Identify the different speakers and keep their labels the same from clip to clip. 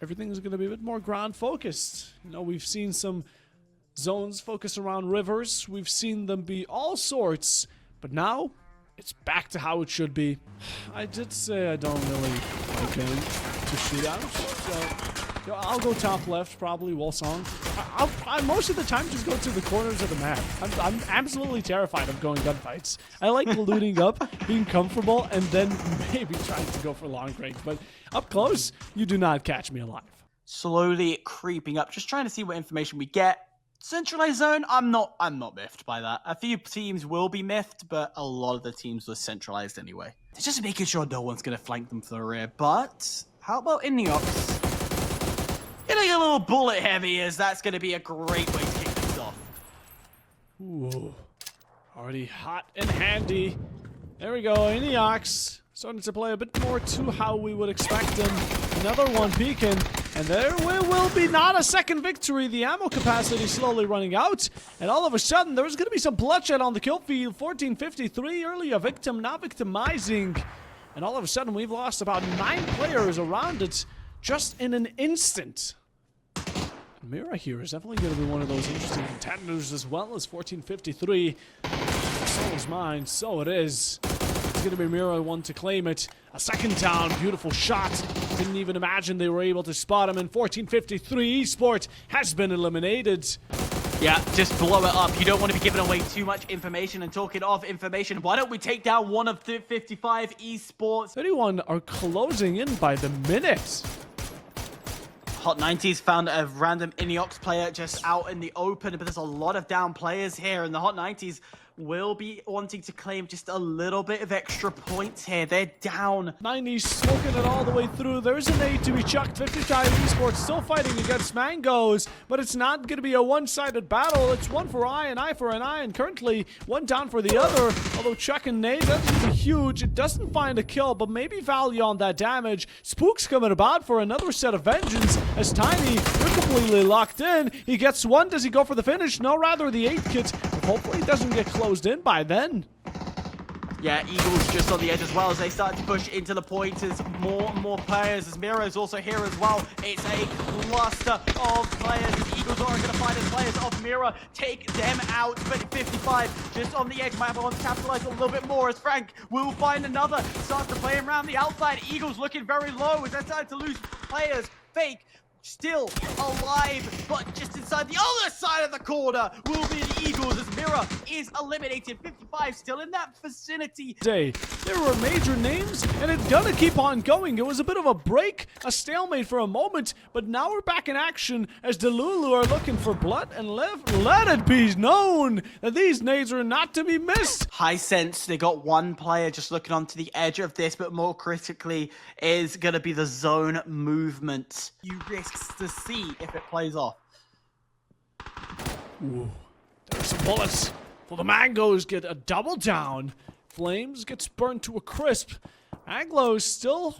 Speaker 1: everything is going to be a bit more ground focused. You know, we've seen some zones focus around rivers. We've seen them be all sorts, but now it's back to how it should be. I did say I don't really like going to shootouts, so you know, I'll go top left, probably Wolsong. I'll most of the time just go to the corners of the map. I'm absolutely terrified of going gunfights. I like looting up, being comfortable, and then maybe trying to go for long range. But up close, you do not catch me alive.
Speaker 2: Slowly creeping up, just trying to see what information we get. Centralized zone, I'm not miffed by that. A few teams will be miffed, but a lot of the teams were centralized anyway. They're just making sure no one's going to flank them from the rear. But how about Iniox? Getting a little bullet heavy, as that's going to be a great way to kick this off.
Speaker 1: Ooh, already hot and handy. There we go, Iniox starting to play a bit more to how we would expect him. Another one peeking, and there will be not a second victory. The ammo capacity slowly running out, and all of a sudden there's going to be some bloodshed on the kill field. 1453, early a victim, now victimizing, and all of a sudden we've lost about 9 players around it just in an instant. Mira here is definitely going to be one of those interesting contenders, as well as 1453. So is mine, so it is. It's going to be Mira one to claim it. A second down, beautiful shot. Didn't even imagine they were able to spot him. And 1453 Esports has been eliminated.
Speaker 2: Yeah, just blow it up. You don't want to be giving away too much information. And talking of information, why don't we take down one of the 55 Esports?
Speaker 1: 31 are closing in by the minute.
Speaker 2: Hot 90s found a random Iniox player just out in the open, but there's a lot of down players here, and the Hot 90s will be wanting to claim just a little bit of extra points here. They're down.
Speaker 1: 90s smoking it all the way through. There's an nade to be chucked. 55 Esports still fighting against Mangoes, but it's not going to be a one-sided battle. It's one for I, an eye for an eye, and currently one down for the other. Although chucking nades, that's going to be huge. It doesn't find a kill, but maybe value on that damage. Spook's coming about for another set of vengeance as Tiny, they're completely locked in. He gets one. Does he go for the finish? No, rather the 8 kit. Hopefully he doesn't get closed in by then.
Speaker 2: Yeah, Eagles just on the edge as well as they start to push into the pointers. More and more players as Mira is also here as well. It's a cluster of players. The Eagles are going to find the players of Mira, take them out. But 55 just on the edge. Might want to capitalize a little bit more as Frank will find another. Starts to play him around the outside. Eagles looking very low as they're starting to lose players. Fake still alive, but just inside the other side of the corner will be the Eagles as Mira is eliminated. 55 still in that vicinity.
Speaker 1: There were major names, and it's gonna keep on going. It was a bit of a break, a stalemate for a moment, but now we're back in action as Delulu are looking for blood, and let it be known that these nades are not to be missed.
Speaker 2: High sense, they got one player just looking onto the edge of this, but more critically is gonna be the zone movement. You risk to see if it plays off.
Speaker 1: Ooh, there's some bullets. Well, the Mangoes get a double down. Flames gets burnt to a crisp. Maglo's still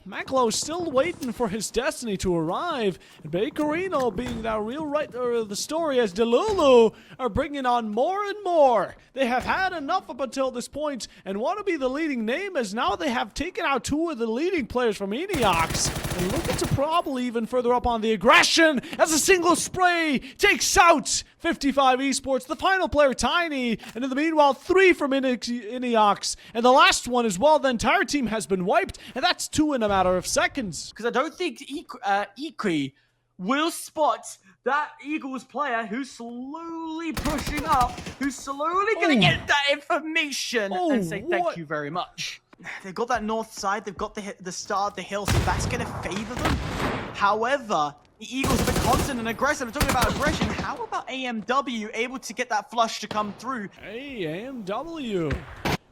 Speaker 1: waiting for his destiny to arrive. And Bakerino being that real writer of the story as Delulu are bringing on more and more. They have had enough up until this point and want to be the leading name as now they have taken out 2 of the leading players from Iniox. And look at the problem even further up on the aggression as a single spray takes out 55 Esports, the final player Tiny, and in the meanwhile 3 from Iniox, and the last one as well. The entire team has been wiped, and that's 2 in a matter of seconds.
Speaker 2: Because I don't think Equi will spot that Eagles player who's slowly pushing up, who's slowly going to get that information and say thank you very much. They've got that north side, they've got the start of the hill, so that's going to favor them. However, the Eagles have been constant and aggressive. I'm talking about aggression. How about AMW able to get that flush to come through?
Speaker 1: Hey, AMW.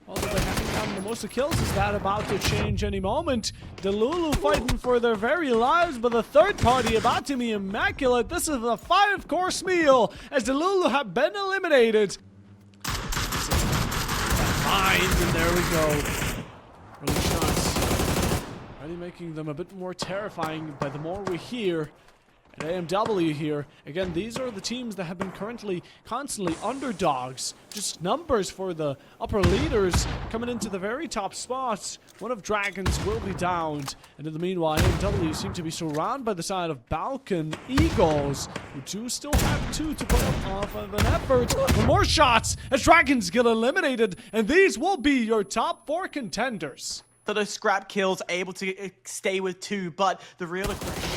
Speaker 1: Although they're having gotten the most of kills, is that about to change any moment? Delulu fighting for their very lives, but the third party about to be immaculate. This is a 5-course meal as Delulu have been eliminated. Mind, and there we go. Early shots. Already making them a bit more terrifying by the more we hear. And AMW here. Again, these are the teams that have been constantly underdogs. Just numbers for the upper leaders coming into the very top spots. One of Dragons will be downed. And in the meanwhile, AMW seem to be surrounded by the side of Balkan Eagles, who do still have 2 to put up off of an effort for more shots as Dragons get eliminated. And these will be your top 4 contenders.
Speaker 2: So those scrap kills able to stay with 2, but the real aggression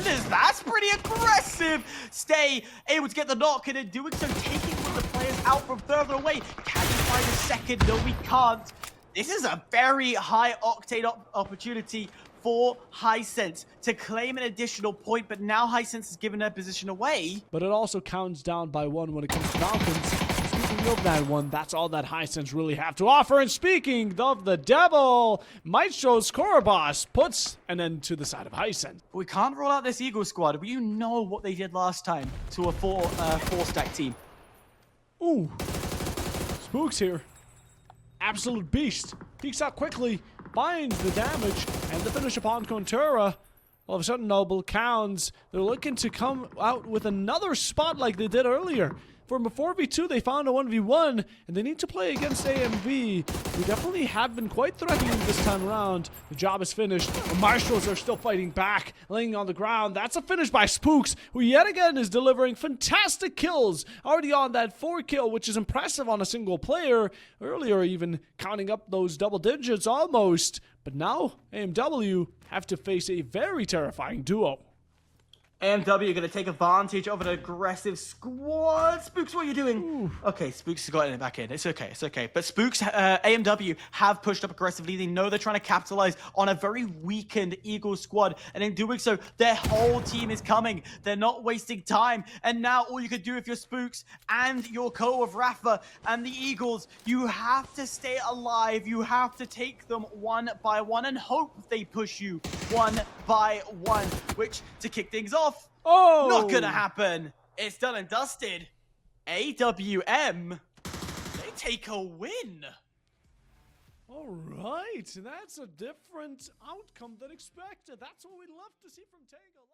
Speaker 2: is that's pretty aggressive. Stay able to get the knock, and in doing so, taking one of the players out from further away. Can we find a second? No, we can't. This is a very high octane opportunity for Hisense to claim an additional point, but now Hisense has given their position away.
Speaker 1: But it also counts down by 1 when it comes to Falcons. Speaking of that one, that's all that Hisense really have to offer. And speaking of the devil, Maestro's Korobos puts an end to the side of Hisense.
Speaker 2: We can't roll out this Eagle squad. You know what they did last time to a four-stack team.
Speaker 1: Ooh. Spooks here. Absolute beast. Peeks out quickly, finds the damage, and the finish upon Contura. All of a sudden, Noble counts. They're looking to come out with another spot like they did earlier. From a 4v2, they found a 1v1, and they need to play against AMV, who definitely have been quite threatening this time around. The job is finished. The Maestros are still fighting back, laying on the ground. That's a finish by Spooks, who yet again is delivering fantastic kills. Already on that 4 kill, which is impressive on a single player. Earlier, even counting up those double digits almost. But now, AMW have to face a very terrifying duo.
Speaker 2: AMW are going to take advantage of an aggressive squad. Spooks, what are you doing? Ooh. Okay, Spooks has gotten it back in. It's okay, it's okay. But Spooks, AMW have pushed up aggressively. They know they're trying to capitalize on a very weakened Eagle squad. And in doing so, their whole team is coming. They're not wasting time. And now all you can do if you're Spooks and your co of Rafa and the Eagles, you have to stay alive. You have to take them 1 by 1 and hope they push you 1 by 1. Which, to kick things off, not gonna happen. It's done and dusted. AWM, they take a win.
Speaker 1: All right, that's a different outcome than expected. That's what we'd love to see from Tango.